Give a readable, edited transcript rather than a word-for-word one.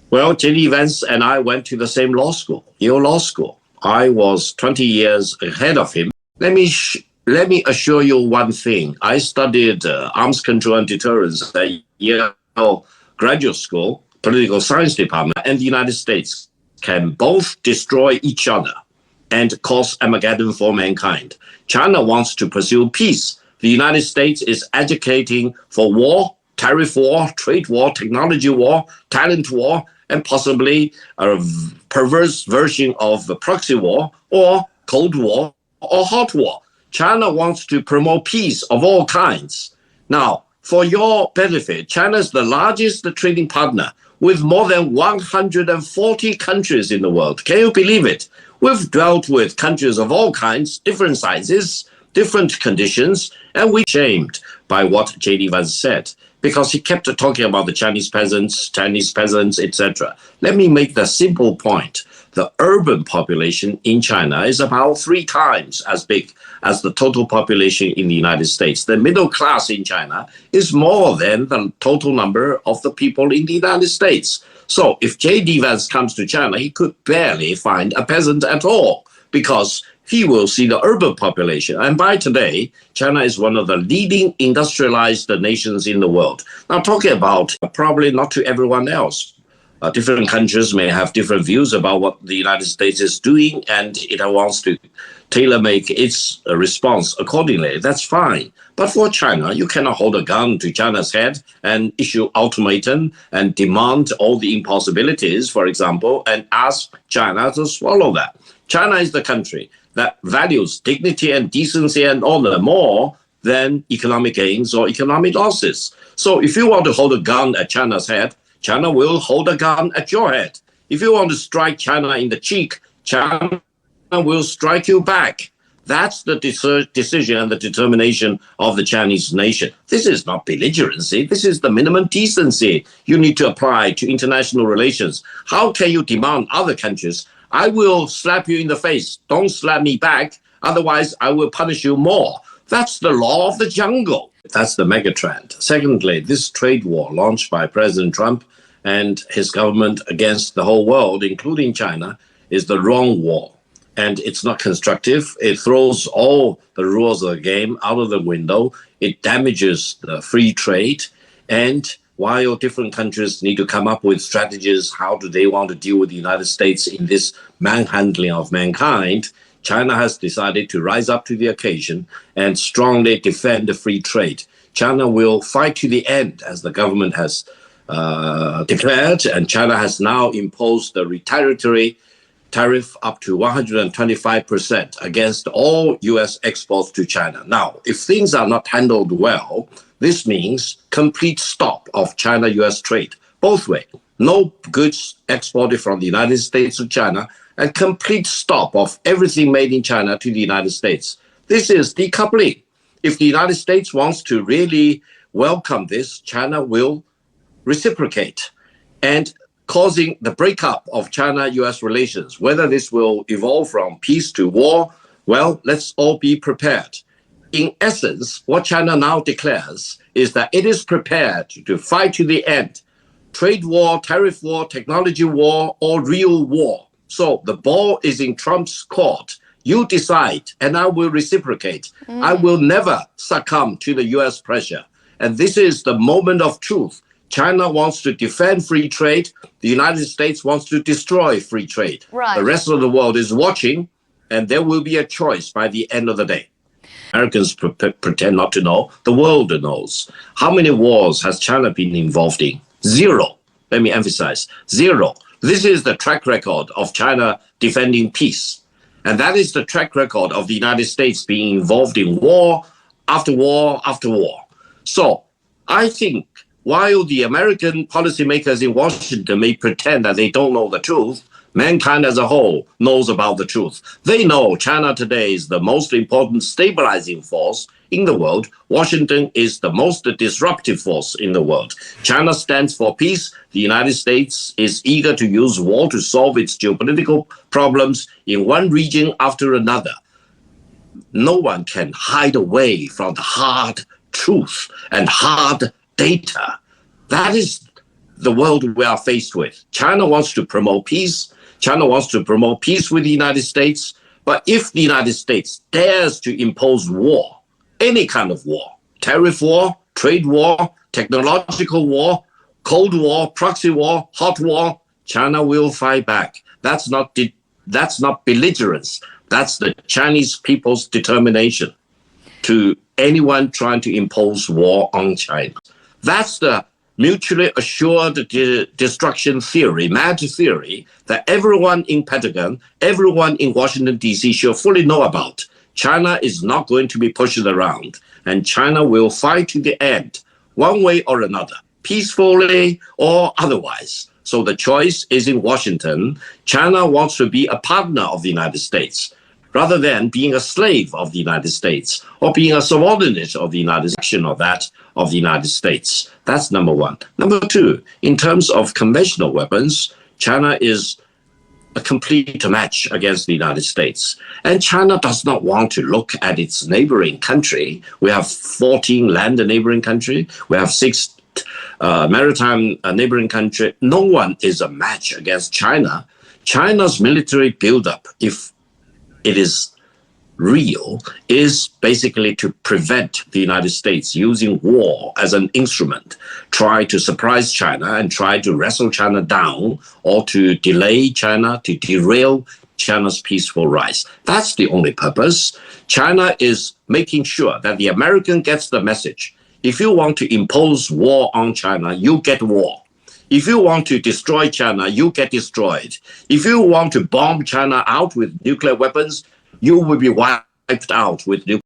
Well, J.D. Vance and I went to the same law school, Yale Law School. I was 20 years ahead of him. Let me assure you one thing. I studied arms control and deterrence at Yale Graduate School, Political Science Department, and the United States can both destroy each other and cause Armageddon for mankind. China wants to pursue peace. The United States is educating for war, tariff war, trade war, technology war, talent war, and possibly a perverse version of the proxy war or Cold War or hot war. China wants to promote peace of all kinds. Now, for your benefit, China is the largest trading partner with more than 140 countries in the world. Can you believe it? We've dealt with countries of all kinds, different sizes, different conditions, and we're shamed by what J.D. Vance said, because he kept talking about the Chinese peasants, etc. Let me make the simple point. The urban population in China is about 3 times as big as the total population in the United States. The middle class in China is more than the total number of the people in the United States. So if J.D. Vance comes to China, he could barely find a peasant at all because he will see the urban population. And by today, China is one of the leading industrialized nations in the world. Now, talking about probably not to everyone else. Different countries may have different views about what the United States is doing, and it wants to tailor-make its response accordingly. That's fine. But for China, you cannot hold a gun to China's head and issue ultimatum and demand all the impossibilities, for example, and ask China to swallow that. China is the country that values dignity and decency and honor more than economic gains or economic losses. So if you want to hold a gun at China's head, China will hold a gun at your head. If you want to strike China in the cheek, China will strike you back. That's the decision and the determination of the Chinese nation. This is not belligerency. This is the minimum decency you need to apply to international relations. How can you demand other countries, I will slap you in the face, don't slap me back, otherwise I will punish you more? That's the law of the jungle. That's the megatrend. Secondly, this trade war launched by President Trump and his government against the whole world, including China, is the wrong war. And it's not constructive. It throws all the rules of the game out of the window. It damages the free trade. And while different countries need to come up with strategies, how do they want to deal with the United States in this manhandling of mankind, China has decided to rise up to the occasion and strongly defend the free trade. China will fight to the end, as the government has declared, and China has now imposed the retaliatory tariff up to 125% against all U.S. exports to China. Now, if things are not handled well, this means complete stop of China-U.S. trade, both ways. No goods exported from the United States to China, and complete stop of everything made in China to the United States. This is decoupling. If the United States wants to really welcome this, China will reciprocate, and causing the breakup of China-US relations. Whether this will evolve from peace to war, well, let's all be prepared. In essence, what China now declares is that it is prepared to fight to the end. Trade war, tariff war, technology war, or real war. So the ball is in Trump's court. You decide, and I will reciprocate. I will never succumb to the US pressure. And this is the moment of truth. China wants to defend free trade. The United States wants to destroy free trade. Right. The rest of the world is watching, and there will be a choice by the end of the day. Americans pretend not to know. The world knows. How many wars has China been involved in? 0. Let me emphasize, 0. This is the track record of China defending peace. And that is the track record of the United States being involved in war after war after war. So I think while the American policymakers in Washington may pretend that they don't know the truth, mankind as a whole knows about the truth. They know China today is the most important stabilizing force in the world. Washington is the most disruptive force in the world. China stands for peace. The United States is eager to use war to solve its geopolitical problems in one region after another. No one can hide away from the hard truth and hard data. That is the world we are faced with. China wants to promote peace. China wants to promote peace with the United States. But if the United States dares to impose war, any kind of war, tariff war, trade war, technological war, Cold War, proxy war, hot war, China will fight back. That's not belligerence. That's the Chinese people's determination to anyone trying to impose war on China. That's the mutually assured destruction theory, mad theory, that everyone in Pentagon, everyone in Washington, D.C. should fully know about. China is not going to be pushed around, and China will fight to the end, one way or another, peacefully or otherwise. So the choice is in Washington. China wants to be a partner of the United States rather than being a slave of the United States or being a subordinate of the United States or that of the United States. That's number one. Number two, in terms of conventional weapons, China is a complete match against the United States. And China does not want to look at its neighboring country. We have 14 land neighboring countries. We have 6 maritime neighboring country. No one is a match against China. China's military buildup, if it is real, is basically to prevent the United States using war as an instrument, try to surprise China and try to wrestle China down or to delay China, to derail China's peaceful rise. That's the only purpose. China is making sure that the American gets the message. If you want to impose war on China, you get war. If you want to destroy China, you get destroyed. If you want to bomb China out with nuclear weapons, you will be wiped out with nuclear